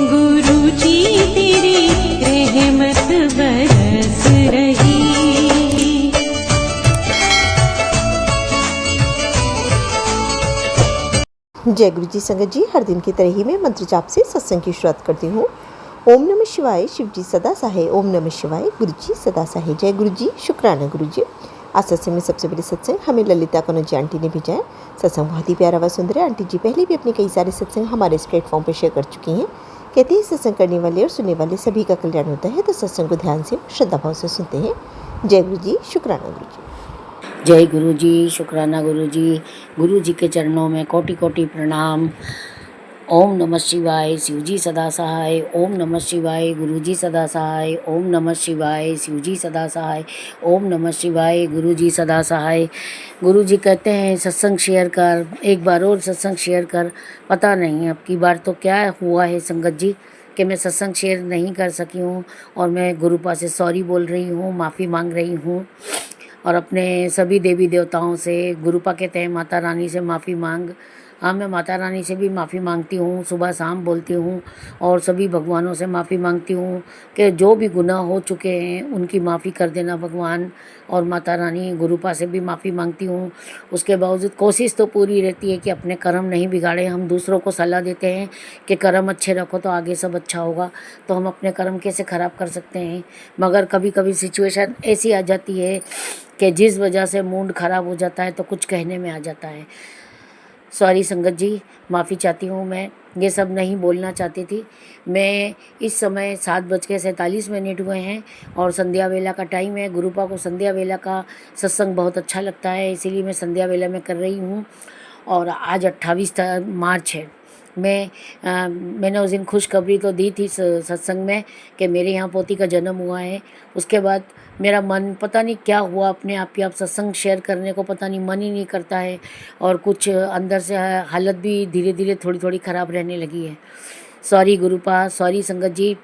गुरु जी तेरी रहमत बरस रही। जय गुरु जी संगत जी, हर दिन की तरह ही मैं मंत्र जाप से सत्संग की शुरुआत करती हूँ। ओम नमः शिवाय, शिव जी सदा सहाय। ओम नमः शिवाय, गुरु जी सदा सहाय। जय गुरु जी, शुक्राना गुरु जी। आज सत्संग में सबसे बड़ी सत्संग हमें ललिता कनौज जी आंटी ने भेजा है। सत्संग बहुत ही प्यारा व सुंदर है। आंटी जी पहले भी अपने कई सारे सत्संग हमारे इस प्लेटफॉर्म पर शेयर कर चुकी हैं। कहते हैं सत्संग करने वाले और सुनने वाले सभी का कल्याण होता है, तो सत्संग को ध्यान से श्रद्धा भाव से सुनते हैं। जय गुरु जी, शुक्राना गुरु जी। जय गुरु जी, शुक्राना गुरु जी के चरणों में कोटि कोटि प्रणाम। ओम नमः शिवाय, शिव जी सदा सहाय। ओम नमः शिवाय, गुरु जी सदा सहाय। ओम नमः शिवाय, शिव जी सदा सहाय। ओम नमः शिवाय, गुरु जी सदा सहाय। गुरु जी कहते हैं सत्संग शेयर कर, एक बार और सत्संग शेयर कर। पता नहीं अब की बार तो क्या हुआ है संगत जी कि मैं सत्संग शेयर नहीं कर सकी हूँ, और मैं गुरुपा से सॉरी बोल रही हूँ, माफ़ी मांग रही हूँ। और अपने सभी देवी देवताओं से, गुरुपा कहते हैं माता रानी से माफ़ी मांग। हाँ, मैं माता रानी से भी माफ़ी मांगती हूँ, सुबह शाम बोलती हूँ, और सभी भगवानों से माफ़ी मांगती हूँ कि जो भी गुनाह हो चुके हैं उनकी माफ़ी कर देना भगवान। और माता रानी गुरुपा से भी माफ़ी मांगती हूँ। उसके बावजूद कोशिश तो पूरी रहती है कि अपने कर्म नहीं बिगाड़े। हम दूसरों को सलाह देते हैं कि कर्म अच्छे रखो तो आगे सब अच्छा होगा, तो हम अपने कर्म कैसे ख़राब कर सकते हैं। मगर कभी कभी सिचुएशन ऐसी आ जाती है कि जिस वजह से मूड ख़राब हो जाता है तो कुछ कहने में आ जाता है। सॉरी संगत जी, माफ़ी चाहती हूँ। मैं ये सब नहीं बोलना चाहती थी। मैं इस समय 7:47 हुए हैं और संध्या वेला का टाइम है। गुरुपा को संध्या वेला का सत्संग बहुत अच्छा लगता है, इसीलिए मैं संध्या वेला में कर रही हूँ। और आज 28 मार्च है। मैंने उस दिन खुशखबरी तो दी थी सत्संग में कि मेरे यहाँ पोती का जन्म हुआ है। उसके बाद मेरा मन पता नहीं क्या हुआ, अपने आप ही आप सत्संग शेयर करने को पता नहीं मन ही नहीं करता है, और कुछ अंदर से हालत भी धीरे धीरे थोड़ी थोड़ी ख़राब रहने लगी है। सॉरी गुरुपा, सॉरी संगत जी।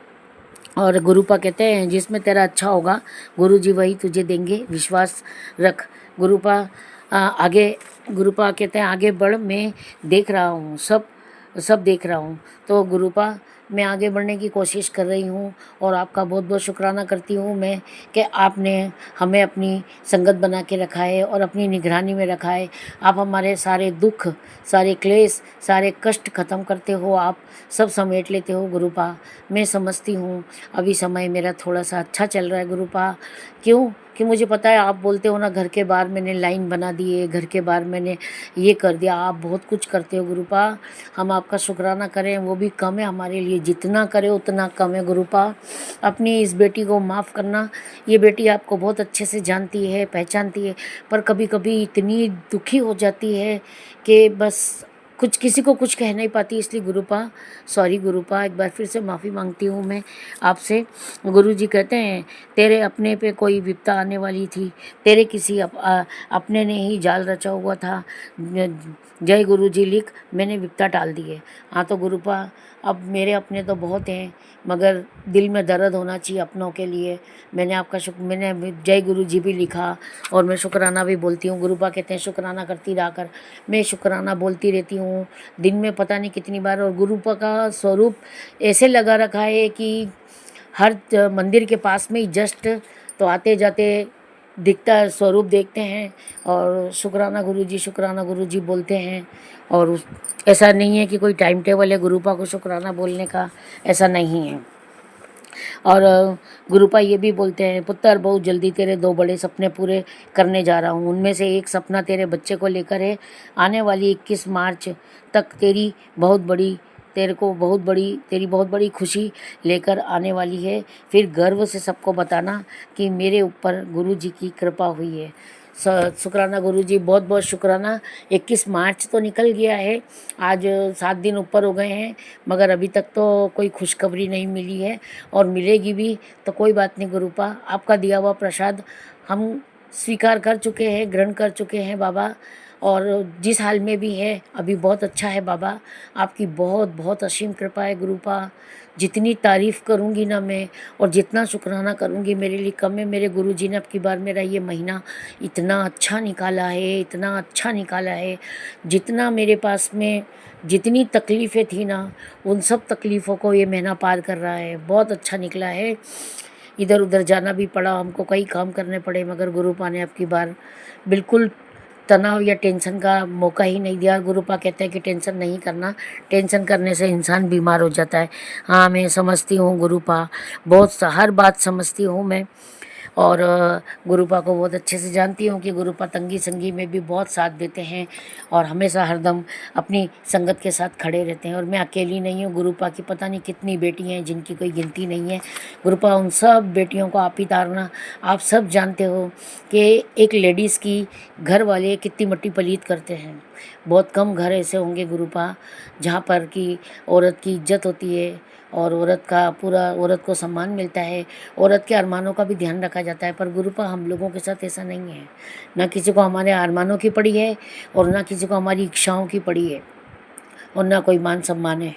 और गुरुपा कहते हैं जिसमें तेरा अच्छा होगा गुरु जी वही तुझे देंगे, विश्वास रख। गुरुपा आगे, गुरुपा कहते हैं आगे बढ़, मैं देख रहा हूँ, सब देख रहा हूँ। तो गुरुपा मैं आगे बढ़ने की कोशिश कर रही हूँ, और आपका बहुत बहुत शुक्राना करती हूँ मैं कि आपने हमें अपनी संगत बना के रखा है और अपनी निगरानी में रखा है। आप हमारे सारे दुख, सारे क्लेश, सारे कष्ट ख़त्म करते हो, आप सब समेट लेते हो गुरुपा। मैं समझती हूँ अभी समय मेरा थोड़ा सा अच्छा चल रहा है गुरुपा। क्यों कि मुझे पता है, आप बोलते हो ना घर के बाहर मैंने लाइन बना दी है, घर के बाहर मैंने ये कर दिया। आप बहुत कुछ करते हो गुरुपा, हम आपका शुक्राना करें वो भी कम है हमारे लिए, जितना करें उतना कम है गुरुपा। अपनी इस बेटी को माफ़ करना। ये बेटी आपको बहुत अच्छे से जानती है, पहचानती है, पर कभी कभी इतनी दुखी हो जाती है कि बस कुछ किसी को कुछ कह नहीं पाती। इसलिए गुरुपा सॉरी गुरुपा, एक बार फिर से माफ़ी मांगती हूँ मैं आपसे। गुरु जी कहते हैं तेरे अपने पे कोई विपदा आने वाली थी, तेरे किसी अपने ने ही जाल रचा हुआ था। जय गुरु जी लिख, मैंने विपदा टाल दी है। हाँ तो गुरुपा, अब मेरे अपने तो बहुत हैं, मगर दिल में दर्द होना चाहिए अपनों के लिए। मैंने जय गुरु जी भी लिखा, और मैं शुक्राना भी बोलती हूँ। गुरुपा कहते हैं शुक्राना करती रहा कर। मैं शुक्राना बोलती रहती हूँ दिन में पता नहीं कितनी बार। और गुरुपा का स्वरूप ऐसे लगा रखा है कि हर मंदिर के पास में ही जस्ट तो आते जाते दिखता है, स्वरूप देखते हैं और शुक्राना गुरु जी बोलते हैं। और ऐसा नहीं है कि कोई टाइम टेबल है गुरुपा को शुक्राना बोलने का, ऐसा नहीं है। और गुरुपा ये भी बोलते हैं पुत्र बहुत जल्दी तेरे 2 बड़े सपने पूरे करने जा रहा हूँ। उनमें से एक सपना तेरे बच्चे को लेकर है। आने वाली 21 मार्च तक तेरी बहुत बड़ी खुशी लेकर आने वाली है। फिर गर्व से सबको बताना कि मेरे ऊपर गुरु जी की कृपा हुई है। शुक्राना गुरु जी, बहुत बहुत शुक्राना। 21 मार्च तो निकल गया है, आज 7 दिन ऊपर हो गए हैं, मगर अभी तक तो कोई खुशखबरी नहीं मिली है, और मिलेगी भी तो कोई बात नहीं गुरुपा। आपका दिया हुआ प्रसाद हम स्वीकार कर चुके हैं, ग्रहण कर चुके हैं बाबा। और जिस हाल में भी है अभी बहुत अच्छा है बाबा। आपकी बहुत बहुत असीम कृपा है गुरुपा। जितनी तारीफ़ करूँगी ना मैं और जितना शुक्राना करूँगी मेरे लिए कम है। मेरे गुरुजी ने अब की बार मेरा ये महीना इतना अच्छा निकाला है, इतना अच्छा निकाला है। जितना मेरे पास में जितनी तकलीफ़ें थी ना उन सब तकलीफ़ों को ये महीना पार कर रहा है। बहुत अच्छा निकला है। इधर उधर जाना भी पड़ा हमको, कई काम करने पड़े, मगर गुरुपा ने अब की बार बिल्कुल तनाव या टेंशन का मौका ही नहीं दिया। गुरुपा कहते हैं कि टेंशन नहीं करना, टेंशन करने से इंसान बीमार हो जाता है। हाँ मैं समझती हूँ गुरुपा, बहुत हर बात समझती हूँ मैं। और गुरुपा को बहुत अच्छे से जानती हूँ कि गुरुपा तंगी संगी में भी बहुत साथ देते हैं और हमेशा हरदम अपनी संगत के साथ खड़े रहते हैं। और मैं अकेली नहीं हूँ, गुरुपा की पता नहीं कितनी बेटी हैं जिनकी कोई गिनती नहीं है। गुरुपा उन सब बेटियों को आप ही तारना। आप सब जानते हो कि एक लेडीज़ की घर वाले कितनी मट्टी पलीत करते हैं। बहुत कम घर ऐसे होंगे गुरुपा जहाँ पर कि औरत की इज्जत होती है और औरत का पूरा औरत को सम्मान मिलता है, औरत के अरमानों का भी ध्यान रखा जाता है। पर गुरुपा हम लोगों के साथ ऐसा नहीं है। ना किसी को हमारे अरमानों की पड़ी है और ना किसी को हमारी इच्छाओं की पड़ी है और ना कोई मान सम्मान है।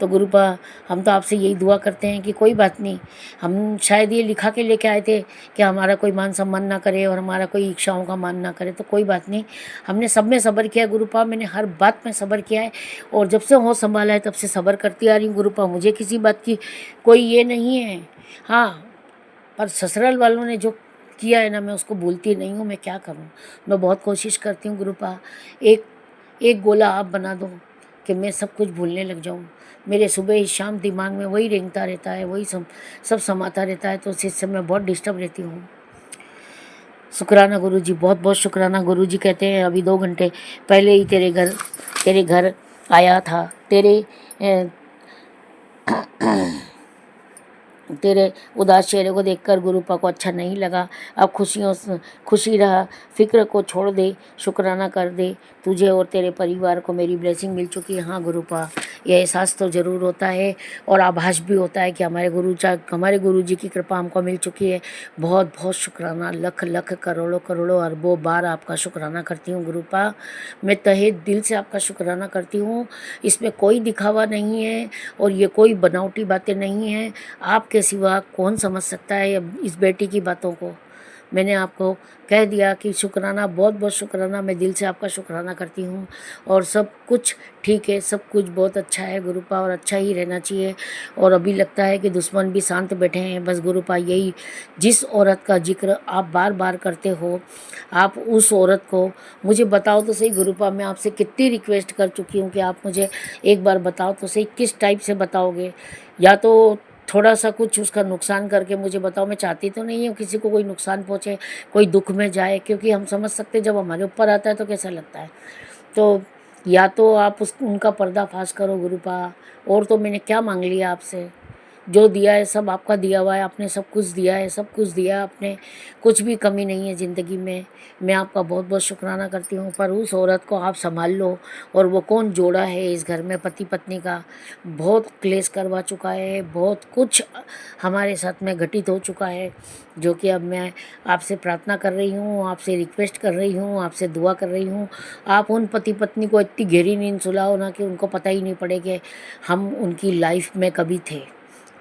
तो गुरुपा हम तो आपसे यही दुआ करते हैं कि कोई बात नहीं, हम शायद ये लिखा के लेके आए थे कि हमारा कोई मान सम्मान ना करे और हमारा कोई इच्छाओं का मान ना करे, तो कोई बात नहीं। हमने सब में सब्र किया गुरुपा, मैंने हर बात में सब्र किया है और जब से होश संभाला है तब से सब्र करती आ रही हूँ गुरुपा। मुझे किसी बात की कोई ये नहीं है। हाँ, पर ससुराल वालों ने जो किया है ना मैं उसको भूलती नहीं हूँ। मैं क्या करूँ, मैं बहुत कोशिश करती हूँ गुरुपा। एक एक गोला आप बना दो कि मैं सब कुछ भूलने लग जाऊँ। मेरे सुबह शाम दिमाग में वही रेंगता रहता है, वही सब समाता रहता है, तो उस चीज़ से मैं बहुत डिस्टर्ब रहती हूँ। शुक्राना गुरुजी, बहुत बहुत शुक्राना। गुरुजी कहते हैं अभी 2 घंटे पहले ही तेरे घर आया था। तेरे उदास चेहरे को देखकर गुरुपा को अच्छा नहीं लगा। अब खुशी रहा, फिक्र को छोड़ दे, शुक्राना कर दे। तुझे और तेरे परिवार को मेरी ब्लेसिंग मिल चुकी है। हाँ गुरुपा, यह एहसास तो ज़रूर होता है और आभास भी होता है कि हमारे गुरुजी की कृपा हमको मिल चुकी है। बहुत बहुत शुक्राना, लख लख करोड़ों करोड़ों अरबों बार आपका शुक्राना करती हूँ गुरुपा। मैं तहे दिल से आपका शुक्राना करती हूँ। इसमें कोई दिखावा नहीं है और ये कोई बनावटी बातें नहीं हैं। आपके सिवा कौन समझ सकता है इस बेटी की बातों को। मैंने आपको कह दिया कि शुक्राना, बहुत बहुत शुक्राना। मैं दिल से आपका शुक्राना करती हूँ और सब कुछ ठीक है, सब कुछ बहुत अच्छा है गुरुपा और अच्छा ही रहना चाहिए। और अभी लगता है कि दुश्मन भी शांत बैठे हैं। बस गुरुपा यही, जिस औरत का जिक्र आप बार बार करते हो, आप उस औरत को मुझे बताओ तो सही गुरुपा। मैं आपसे कितनी रिक्वेस्ट कर चुकी हूँ कि आप मुझे एक बार बताओ तो सही, किस टाइप से बताओगे। या तो थोड़ा सा कुछ उसका नुकसान करके मुझे बताओ। मैं चाहती तो नहीं हूँ किसी को कोई नुकसान पहुँचे, कोई दुख में जाए, क्योंकि हम समझ सकते जब हमारे ऊपर आता है तो कैसा लगता है। तो या तो आप उनका पर्दाफाश करो गुरुपा। और तो मैंने क्या मांग लिया आपसे, जो दिया है सब आपका दिया हुआ है। आपने सब कुछ दिया है, सब कुछ दिया है आपने, कुछ भी कमी नहीं है ज़िंदगी में। मैं आपका बहुत बहुत शुक्राना करती हूँ। पर उस औरत को आप संभाल लो। और वो कौन जोड़ा है इस घर में, पति पत्नी का बहुत क्लेश करवा चुका है, बहुत कुछ हमारे साथ में घटित हो चुका है, जो कि अब मैं आपसे प्रार्थना कर रही हूँ, आपसे रिक्वेस्ट कर रही हूँ, आपसे दुआ कर रही हूँ। आप उन पति पत्नी को इतनी गहरी नींद सुलाओ ना कि उनको पता ही नहीं पड़े कि हम उनकी लाइफ में कभी थे।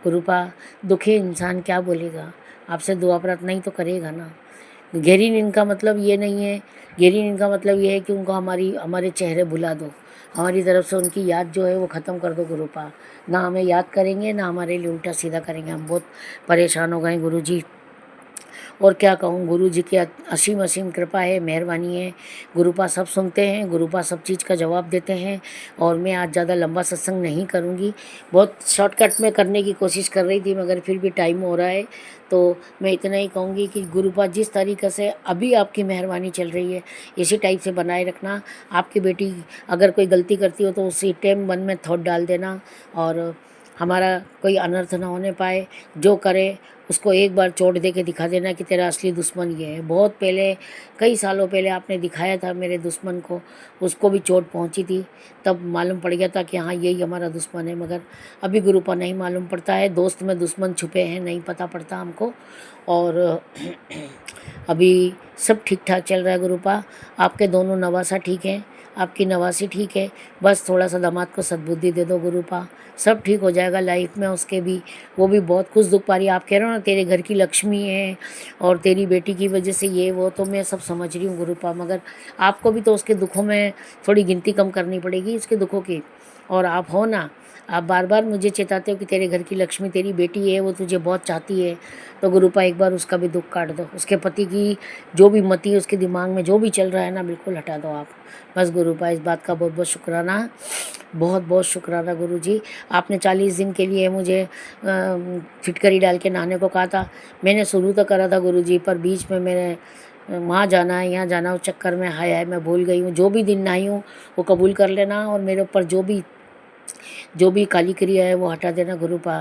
गुरुपा, दुखी इंसान क्या बोलेगा, आपसे दुआ प्रार्थना ही तो करेगा ना। गहरी नींद का मतलब ये नहीं है, गहरी नींद का मतलब ये है कि उनको हमारे चेहरे भुला दो, हमारी तरफ से उनकी याद जो है वो ख़त्म कर दो गुरुपा। ना हमें याद करेंगे, ना हमारे लिए उल्टा सीधा करेंगे। हम बहुत परेशान हो गए गुरुजी। और क्या कहूँ, गुरु जी की असीम असीम कृपा है, मेहरबानी है। गुरुपा सब सुनते हैं, गुरुपा सब चीज़ का जवाब देते हैं। और मैं आज ज़्यादा लंबा सत्संग नहीं करूँगी, बहुत शॉर्टकट में करने की कोशिश कर रही थी, मगर फिर भी टाइम हो रहा है। तो मैं इतना ही कहूँगी कि गुरुपा जिस तरीक़े से अभी आपकी मेहरबानी चल रही है इसी टाइप से बनाए रखना। आपकी बेटी अगर कोई गलती करती हो तो उसी टाइम मन में थॉट डाल देना और हमारा कोई अनर्थ ना होने पाए। जो करे उसको एक बार चोट दे के दिखा देना कि तेरा असली दुश्मन ये है। बहुत पहले, कई सालों पहले आपने दिखाया था मेरे दुश्मन को, उसको भी चोट पहुंची थी, तब मालूम पड़ गया था कि हाँ यही हमारा दुश्मन है। मगर अभी गुरुपा नहीं मालूम पड़ता है, दोस्त में दुश्मन छुपे हैं, नहीं पता पड़ता हमको। और अभी सब ठीक ठाक चल रहा है गुरुपा। आपके दोनों नवासा ठीक हैं, आपकी नवासी ठीक है, बस थोड़ा सा दामाद को सद्बुद्धि दे दो गुरुपा, सब ठीक हो जाएगा लाइफ में उसके भी। वो भी बहुत कुछ दुख पा रही है। आप कह रहे हो ना तेरे घर की लक्ष्मी है और तेरी बेटी की वजह से ये वो, तो मैं सब समझ रही हूँ गुरुपा, मगर आपको भी तो उसके दुखों में थोड़ी गिनती कम करनी पड़ेगी, उसके दुखों की। और आप हो ना, आप बार बार मुझे चेताते हो कि तेरे घर की लक्ष्मी तेरी बेटी है, वो तुझे बहुत चाहती है, तो गुरुपा एक बार उसका भी दुख काट दो। उसके पति की जो भी मति है, उसके दिमाग में जो भी चल रहा है ना, बिल्कुल हटा दो आप। बस गुरुपा इस बात का बहुत बहुत शुक्राना, बहुत बहुत शुक्राना गुरु जी। आपने 40 दिन के लिए मुझे फिटकरी डाल के नहाने को कहा था। मैंने शुरू तो करा था गुरु जी, पर बीच में मैंने वहाँ जाना है यहाँ जाना, उस चक्कर में हाय हाय मैं भूल गई हूँ। जो भी दिन नहाई हूँ वो कबूल कर लेना, और मेरे ऊपर जो भी काली क्रिया है वो हटा देना गुरुपा।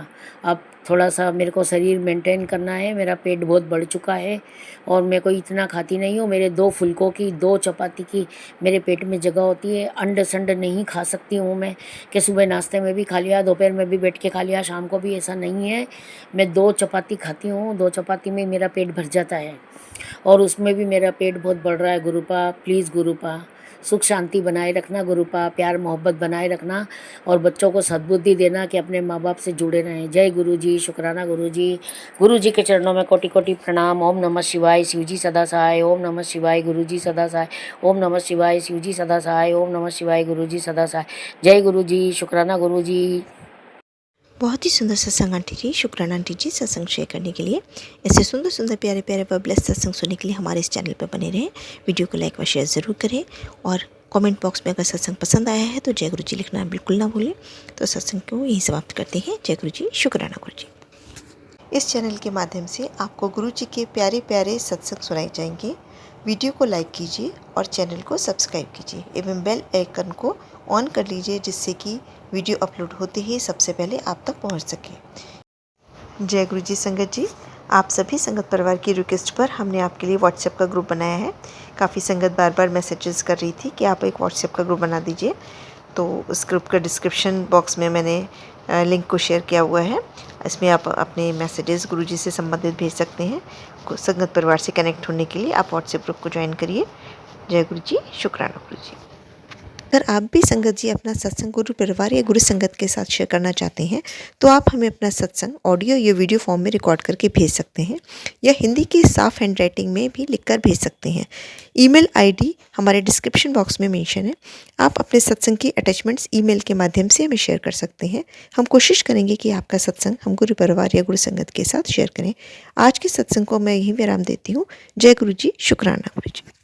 अब थोड़ा सा मेरे को शरीर मेंटेन करना है, मेरा पेट बहुत बढ़ चुका है और मैं कोई इतना खाती नहीं हूँ। मेरे 2 फुलकों की 2 चपाती की मेरे पेट में जगह होती है। अंड संड नहीं खा सकती हूँ मैं, कि सुबह नाश्ते में भी खा लिया, दोपहर में भी बैठ के खा लिया, शाम को भी, ऐसा नहीं है। मैं 2 चपाती खाती हूँ, 2 चपाती में मेरा पेट भर जाता है, और उसमें भी मेरा पेट बहुत बढ़ रहा है गुरुपा। प्लीज़ गुरुपा सुख शांति बनाए रखना गुरुपा, प्यार मोहब्बत बनाए रखना, और बच्चों को सद्बुद्धि देना कि अपने माँ बाप से जुड़े रहें। जय गुरु जी, शुक्राना गुरु जी। गुरु जी के चरणों में कोटि कोटि प्रणाम। ओम नमः शिवाय, शिव जी सदा सहाय। ओम नमः शिवाय, गुरु जी सदा सहाय। ओम नमः शिवाय, शिव जी सदा सहाय। ओम नमः शिवाय, गुरु जी सदा सहाय। जय गुरु जी, शुक्राना गुरु जी। बहुत ही सुंदर सत्संग आंटी जी, शुक्राना आंटी जी सत्संग शेयर करने के लिए। ऐसे सुंदर सुंदर प्यारे प्यारे व ब्लेस्ड सत्संग सुनने के लिए हमारे इस चैनल पर बने रहें। वीडियो को लाइक व शेयर ज़रूर करें, और कमेंट बॉक्स में अगर सत्संग पसंद आया है तो जय गुरु जी लिखना बिल्कुल ना भूलें। तो सत्संग को यहीं समाप्त करते हैं। जय गुरु जी, शुक्राना गुरु जी। इस चैनल के माध्यम से आपको गुरु जी के प्यारे प्यारे सत्संग सुनाए जाएंगे। वीडियो को लाइक कीजिए और चैनल को सब्सक्राइब कीजिए एवं बेल आइकन को ऑन कर लीजिए, जिससे कि वीडियो अपलोड होते ही सबसे पहले आप तक पहुंच सके। जय गुरु जी संगत जी, आप सभी संगत परिवार की रिक्वेस्ट पर हमने आपके लिए व्हाट्सएप का ग्रुप बनाया है। काफ़ी संगत बार बार मैसेजेस कर रही थी कि आप एक व्हाट्सएप का ग्रुप बना दीजिए, तो उस ग्रुप का डिस्क्रिप्शन बॉक्स में मैंने लिंक को शेयर किया हुआ है। इसमें आप अपने मैसेजेस गुरुजी से संबंधित भेज सकते हैं। संगत परिवार से कनेक्ट होने के लिए आप व्हाट्सएप ग्रुप को ज्वाइन करिए। जय गुरु जी, शुक्राना गुरु जी। अगर आप भी संगत जी अपना सत्संग गुरु परिवार या गुरु संगत के साथ शेयर करना चाहते हैं, तो आप हमें अपना सत्संग ऑडियो या वीडियो फॉर्म में रिकॉर्ड करके भेज सकते हैं, या हिंदी की साफ हैंड राइटिंग में भी लिखकर भेज सकते हैं। ईमेल आईडी हमारे डिस्क्रिप्शन बॉक्स में मेंशन है। आप अपने सत्संग की अटैचमेंट्स ईमेल के माध्यम से हमें शेयर कर सकते हैं। हम कोशिश करेंगे कि आपका सत्संग हम गुरु परिवार या गुरु संगत के साथ शेयर करें। आज के सत्संग को मैं यहीं विराम देती हूँ। जय गुरु जी, शुक्राना गुरु जी।